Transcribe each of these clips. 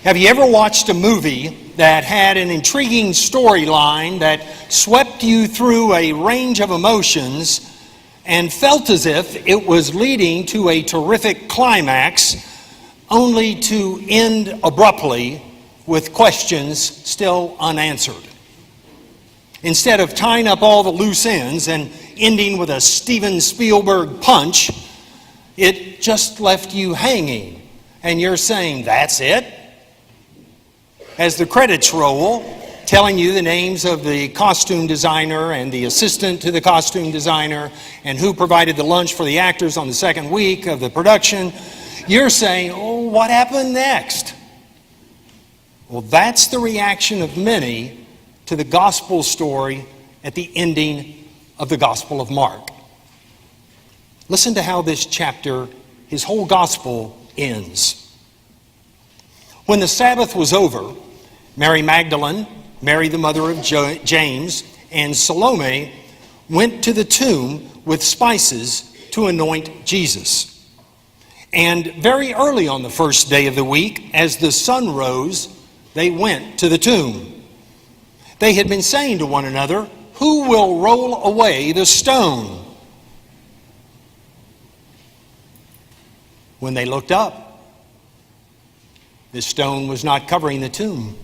Have you ever watched a movie that had an intriguing storyline that swept you through a range of emotions and felt as if it was leading to a terrific climax, only to end abruptly with questions still unanswered? Instead of tying up all the loose ends and ending with a Steven Spielberg punch, it just left you hanging, and you're saying, "That's it?" As the credits roll, telling you the names of the costume designer and the assistant to the costume designer and who provided the lunch for the actors on the second week of the production, you're saying, "Oh, what happened next?" Well, that's the reaction of many to the gospel story at the ending of the Gospel of Mark. Listen to how this chapter, his whole gospel, ends. When the Sabbath was over, Mary Magdalene, Mary the mother of James, and Salome went to the tomb with spices to anoint Jesus. And very early on the first day of the week, as the sun rose, they went to the tomb. They had been saying to one another, "Who will roll away the stone?" When they looked up, the stone was not covering the tomb.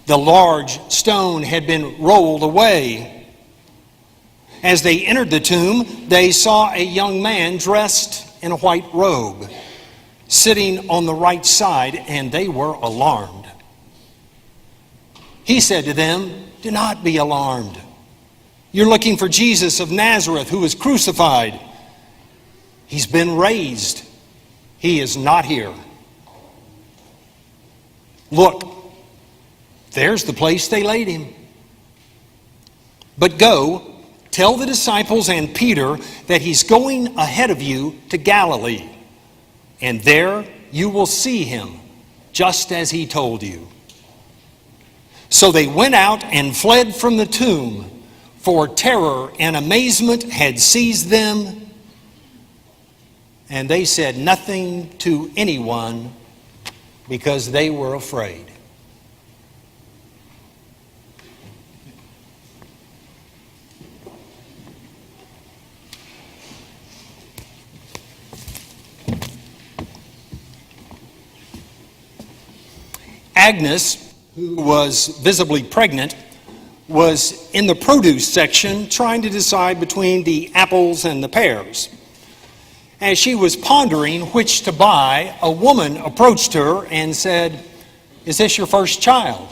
The large stone had been rolled away. As they entered the tomb, they saw a young man dressed in a white robe, sitting on the right side, and they were alarmed. He said to them, "Do not be alarmed. You're looking for Jesus of Nazareth, who was crucified. He's been raised. He is not here. Look, there's the place they laid him. But go, tell the disciples and Peter that he's going ahead of you to Galilee, and there you will see him, just as he told you." So they went out and fled from the tomb, for terror and amazement had seized them, and they said nothing to anyone because they were afraid. Agnes, who was visibly pregnant, was in the produce section trying to decide between the apples and the pears. As she was pondering which to buy, a woman approached her and said, "Is this your first child?"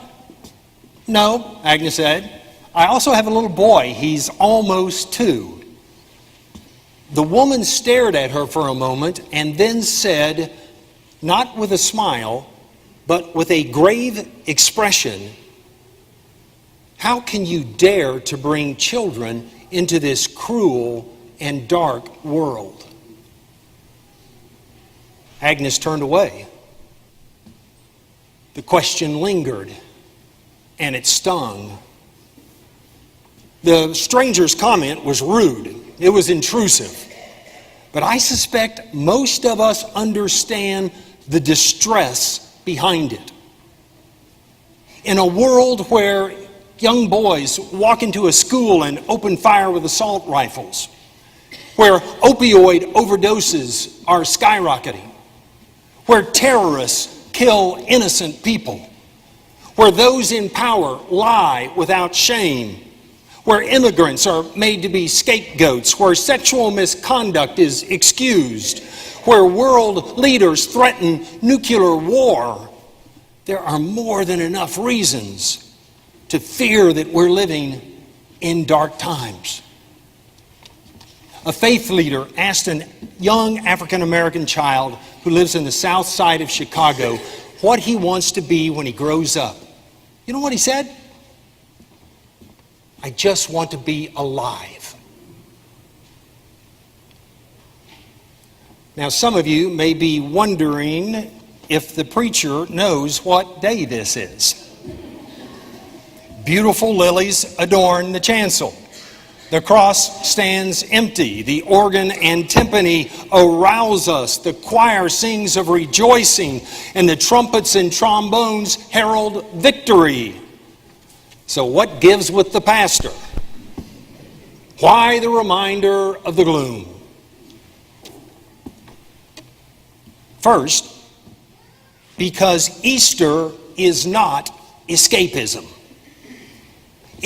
"No," Agnes said. "I also have a little boy. He's almost 2. The woman stared at her for a moment and then said, not with a smile, but with a grave expression, "How can you dare to bring children into this cruel and dark world?" Agnes turned away. The question lingered, and it stung. The stranger's comment was rude. It was intrusive. But I suspect most of us understand the distress behind it. In a world where young boys walk into a school and open fire with assault rifles, where opioid overdoses are skyrocketing, where terrorists kill innocent people, where those in power lie without shame, where immigrants are made to be scapegoats, where sexual misconduct is excused, where world leaders threaten nuclear war, there are more than enough reasons to fear that we're living in dark times. A faith leader asked a young African-American child who lives in the south side of Chicago what he wants to be when he grows up. You know what he said? "I just want to be alive." Now, some of you may be wondering if the preacher knows what day this is. Beautiful lilies adorn the chancel. The cross stands empty. The organ and timpani arouse us. The choir sings of rejoicing, and the trumpets and trombones herald victory. So what gives with the pastor? Why the reminder of the gloom? First, because Easter is not escapism.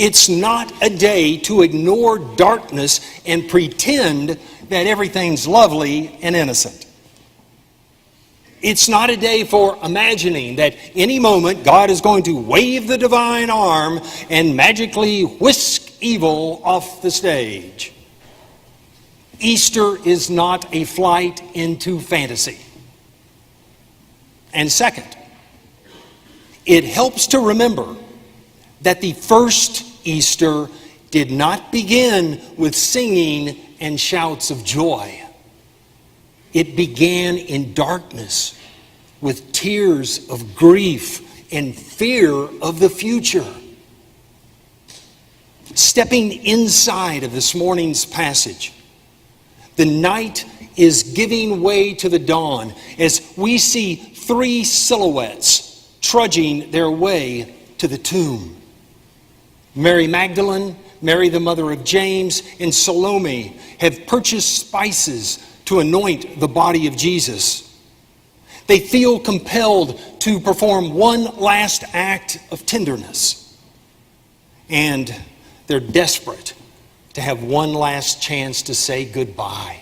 It's not a day to ignore darkness and pretend that everything's lovely and innocent. It's not a day for imagining that any moment God is going to wave the divine arm and magically whisk evil off the stage. Easter is not a flight into fantasy. And second, it helps to remember that the first Easter did not begin with singing and shouts of joy. It began in darkness with tears of grief and fear of the future. Stepping inside of this morning's passage, the night is giving way to the dawn as we see three silhouettes trudging their way to the tomb. Mary Magdalene, Mary the mother of James, and Salome have purchased spices to anoint the body of Jesus. They feel compelled to perform one last act of tenderness. And they're desperate to have one last chance to say goodbye.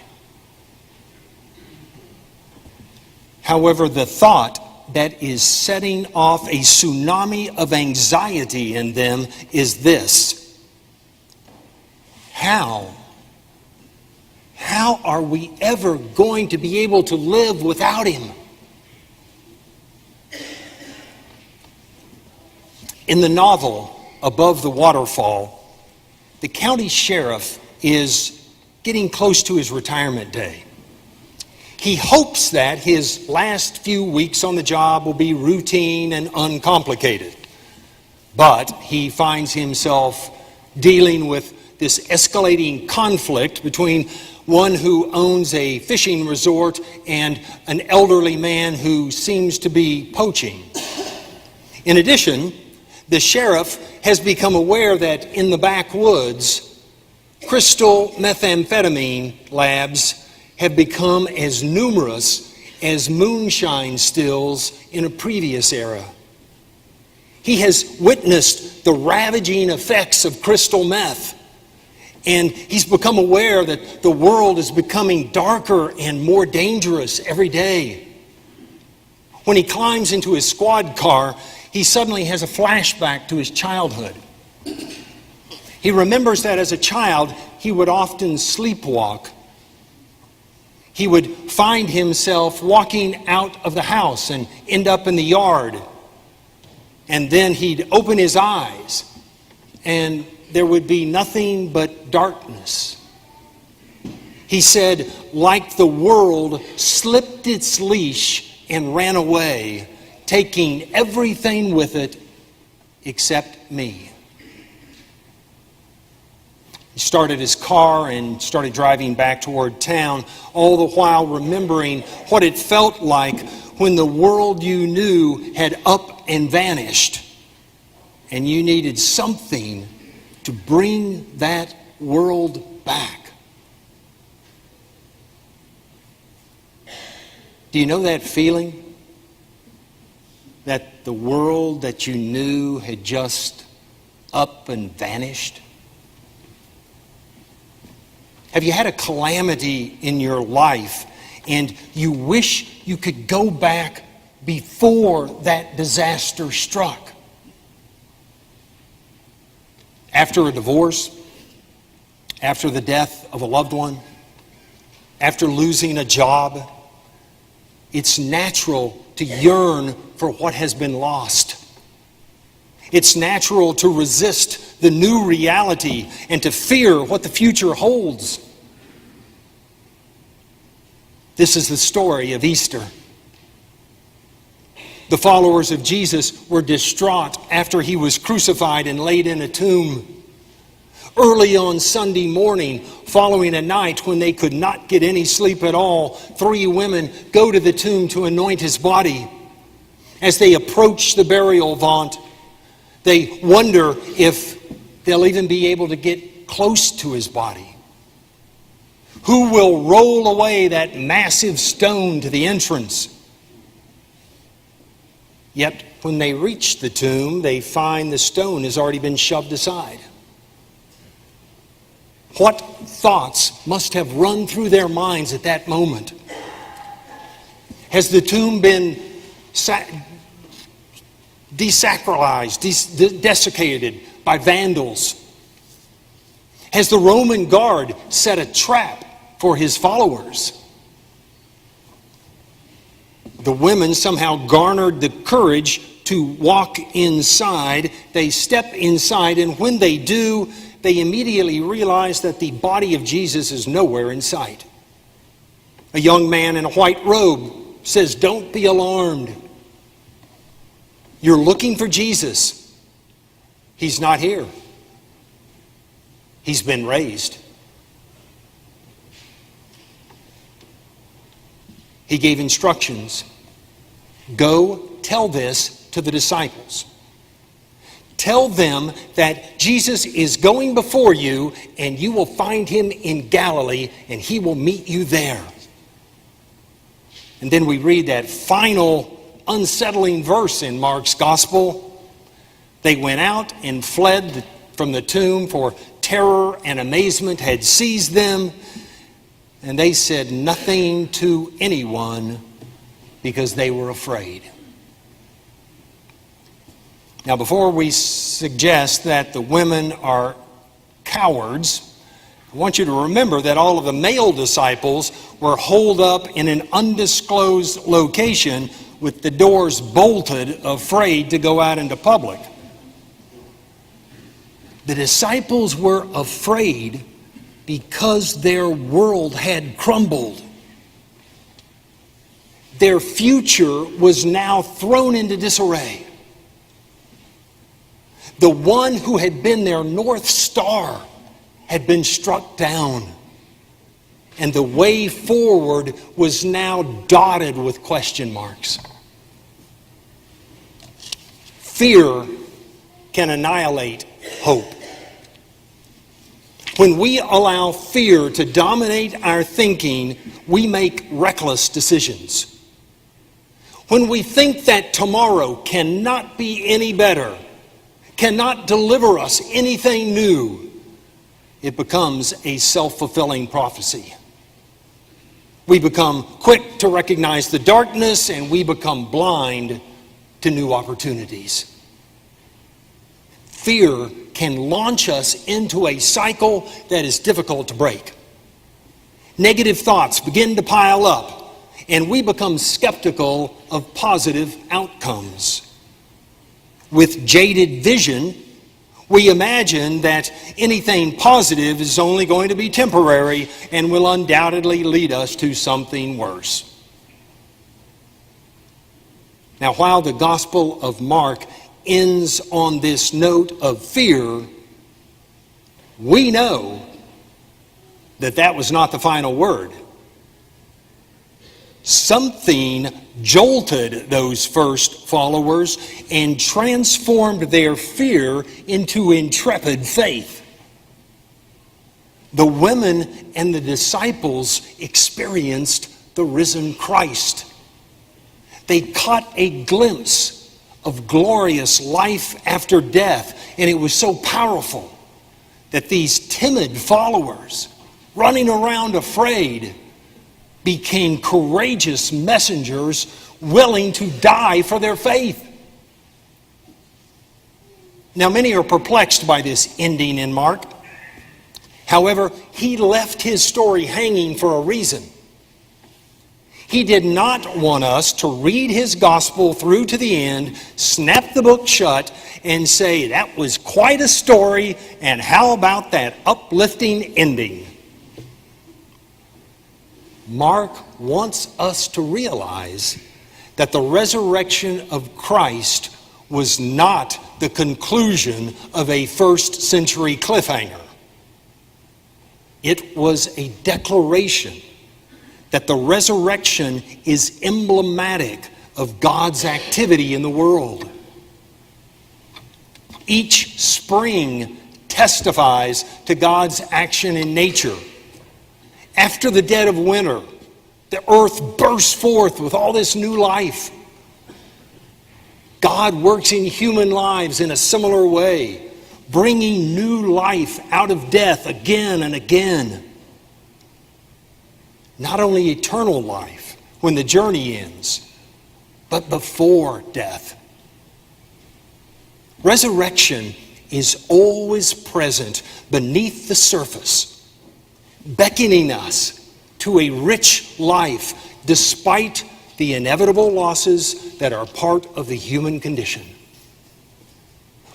However, the thought that is setting off a tsunami of anxiety in them is this: How are we ever going to be able to live without him? In the novel Above the Waterfall, the county sheriff is getting close to his retirement day. He hopes that his last few weeks on the job will be routine and uncomplicated. But he finds himself dealing with this escalating conflict between one who owns a fishing resort and an elderly man who seems to be poaching. In addition, the sheriff has become aware that in the backwoods, crystal methamphetamine labs have become as numerous as moonshine stills in a previous era. He has witnessed the ravaging effects of crystal meth, and he's become aware that the world is becoming darker and more dangerous every day. When he climbs into his squad car, he suddenly has a flashback to his childhood. He remembers that as a child, he would often sleepwalk. He would find himself walking out of the house and end up in the yard. And then he'd open his eyes, and there would be nothing but darkness. He said, like the world slipped its leash and ran away, taking everything with it except me. He started his car and started driving back toward town, all the while remembering what it felt like when the world you knew had up and vanished, and you needed something to bring that world back. Do you know that feeling? That the world that you knew had just up and vanished? Have you had a calamity in your life and you wish you could go back before that disaster struck? After a divorce, after the death of a loved one, after losing a job, it's natural to yearn for what has been lost. It's natural to resist the new reality and to fear what the future holds. This is the story of Easter. The followers of Jesus were distraught after he was crucified and laid in a tomb. Early on Sunday morning, following a night when they could not get any sleep at all, 3 women go to the tomb to anoint his body. As they approach the burial vault, they wonder if they'll even be able to get close to his body. Who will roll away that massive stone to the entrance? Yet, when they reach the tomb, they find the stone has already been shoved aside. What thoughts must have run through their minds at that moment? Has the tomb been desacralized, desecrated by vandals? Has the Roman guard set a trap for his followers? The women somehow garnered the courage to walk inside. They step inside, and when they do, they immediately realize that the body of Jesus is nowhere in sight. A young man in a white robe says, "Don't be alarmed. You're looking for Jesus. He's not here. He's been raised." He gave instructions. Go tell this to the disciples. Tell them that Jesus is going before you, and you will find him in Galilee, and he will meet you there. And then we read that final unsettling verse in Mark's gospel. They went out and fled from the tomb, for terror and amazement had seized them, and they said nothing to anyone because they were afraid. Now, before we suggest that the women are cowards, I want you to remember that all of the male disciples were holed up in an undisclosed location with the doors bolted, afraid to go out into public. The disciples were afraid because their world had crumbled. Their future was now thrown into disarray. The one who had been their North Star had been struck down, and the way forward was now dotted with question marks. Fear can annihilate hope. When we allow fear to dominate our thinking, we make reckless decisions. When we think that tomorrow cannot be any better, cannot deliver us anything new, it becomes a self-fulfilling prophecy. We become quick to recognize the darkness, and we become blind to new opportunities. Fear can launch us into a cycle that is difficult to break. Negative thoughts begin to pile up, and we become skeptical of positive outcomes. With jaded vision, we imagine that anything positive is only going to be temporary and will undoubtedly lead us to something worse. Now, while the Gospel of Mark ends on this note of fear, we know that that was not the final word. Something jolted those first followers and transformed their fear into intrepid faith. The women and the disciples experienced the risen Christ. They caught a glimpse of glorious life after death, and it was so powerful that these timid followers, running around afraid, became courageous messengers willing to die for their faith. Now, many are perplexed by this ending in Mark. However, he left his story hanging for a reason. He did not want us to read his gospel through to the end, snap the book shut, and say, that was quite a story, and how about that uplifting ending? Mark wants us to realize that the resurrection of Christ was not the conclusion of a first century cliffhanger. It was a declaration that the resurrection is emblematic of God's activity in the world. Each spring testifies to God's action in nature. After the dead of winter, the earth bursts forth with all this new life. God works in human lives in a similar way, bringing new life out of death again and again. Not only eternal life when the journey ends, but before death. Resurrection is always present beneath the surface, beckoning us to a rich life despite the inevitable losses that are part of the human condition.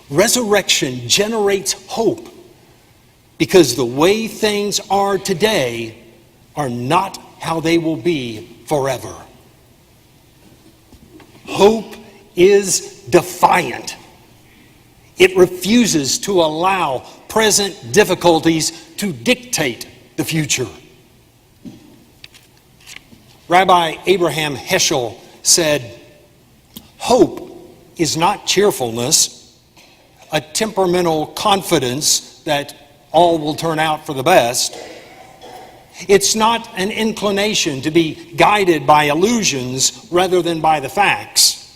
Resurrection generates hope because the way things are today are not how they will be forever. Hope is defiant. It refuses to allow present difficulties to dictate the future. Rabbi Abraham Heschel said, "Hope is not cheerfulness, a temperamental confidence that all will turn out for the best. It's not an inclination to be guided by illusions rather than by the facts.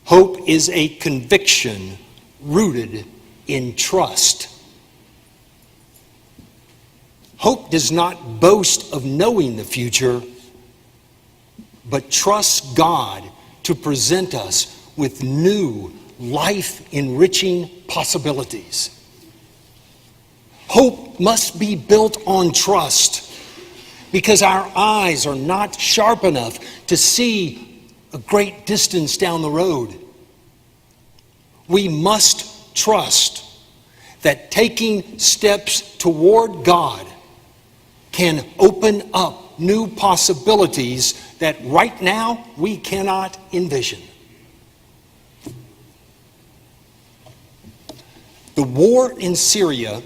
Hope is a conviction rooted in trust." Hope does not boast of knowing the future, but trusts God to present us with new, life-enriching possibilities. Hope must be built on trust because our eyes are not sharp enough to see a great distance down the road. We must trust that taking steps toward God can open up new possibilities that right now we cannot envision. The war in Syria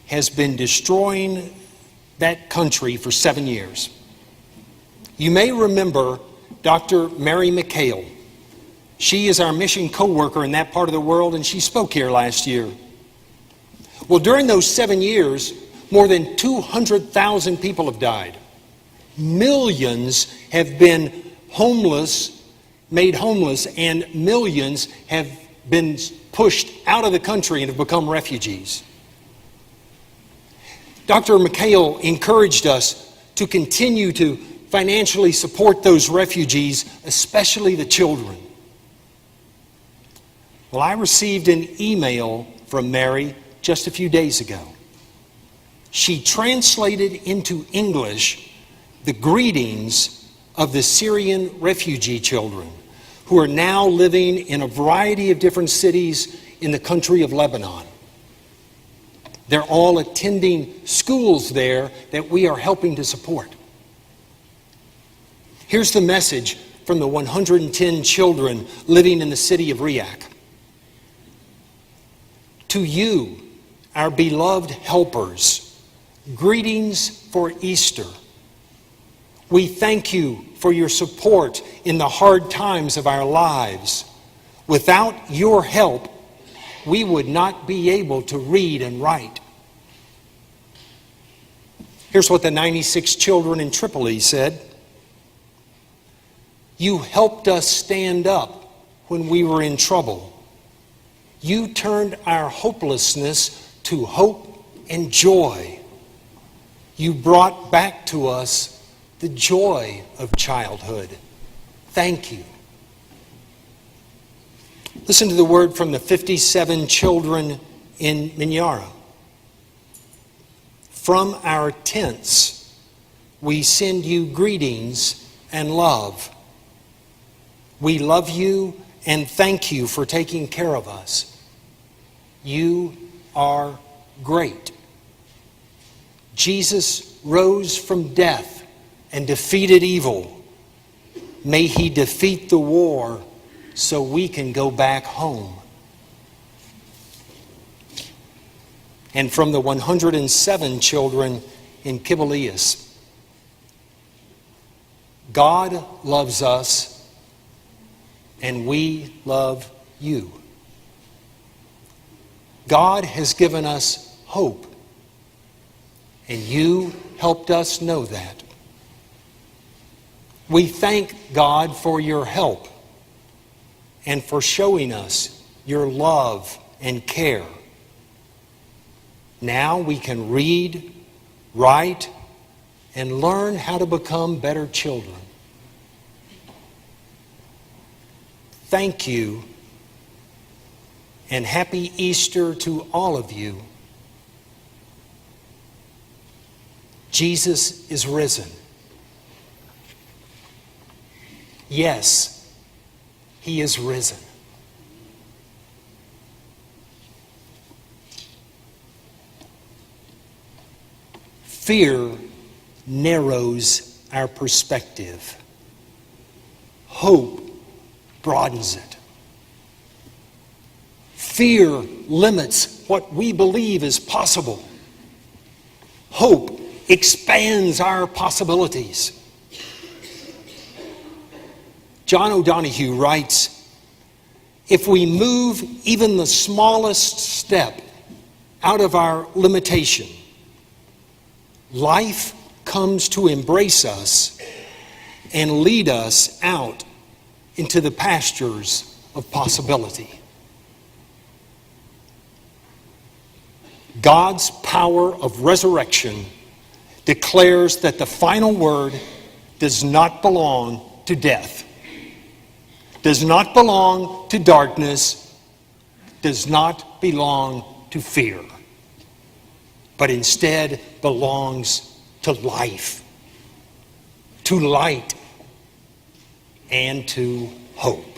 has been destroying that country for 7 years. You may remember Dr. Mary McHale. She is our mission co-worker in that part of the world, and she spoke here last year. Well, during those 7 years, more than 200,000 people have died. Millions have been made homeless, and millions have been pushed out of the country and have become refugees. Dr. McHale encouraged us to continue to financially support those refugees, especially the children. Well, I received an email from Mary just a few days ago. She translated into English the greetings of the Syrian refugee children who are now living in a variety of different cities in the country of Lebanon. They're all attending schools there that we are helping to support. Here's the message from the 110 children living in the city of Riyak. To you, our beloved helpers, greetings for Easter. We thank you for your support in the hard times of our lives. Without your help, we would not be able to read and write. Here's what the 96 children in Tripoli said. You helped us stand up when we were in trouble. You turned our hopelessness to hope and joy. You brought back to us the joy of childhood. Thank you. Listen to the word from the 57 children in Minyara. From our tents, we send you greetings and love. We love you and thank you for taking care of us. You are great. Jesus rose from death and defeated evil. May he defeat the war so we can go back home. and from the 107 children in Kibalius. God loves us, and we love you. God has given us hope, and you helped us know that. We thank God for your help and for showing us your love and care. Now we can read, write, and learn how to become better children. Thank you, and happy Easter to all of you. Jesus is risen. Yes, he is risen. Fear narrows our perspective. Hope broadens it. Fear limits what we believe is possible. Hope expands our possibilities. John O'Donohue writes, "If we move even the smallest step out of our limitation, life comes to embrace us and lead us out into the pastures of possibility." God's power of resurrection declares that the final word does not belong to death, does not belong to darkness, does not belong to fear, but instead belongs to life, to light, and to hope.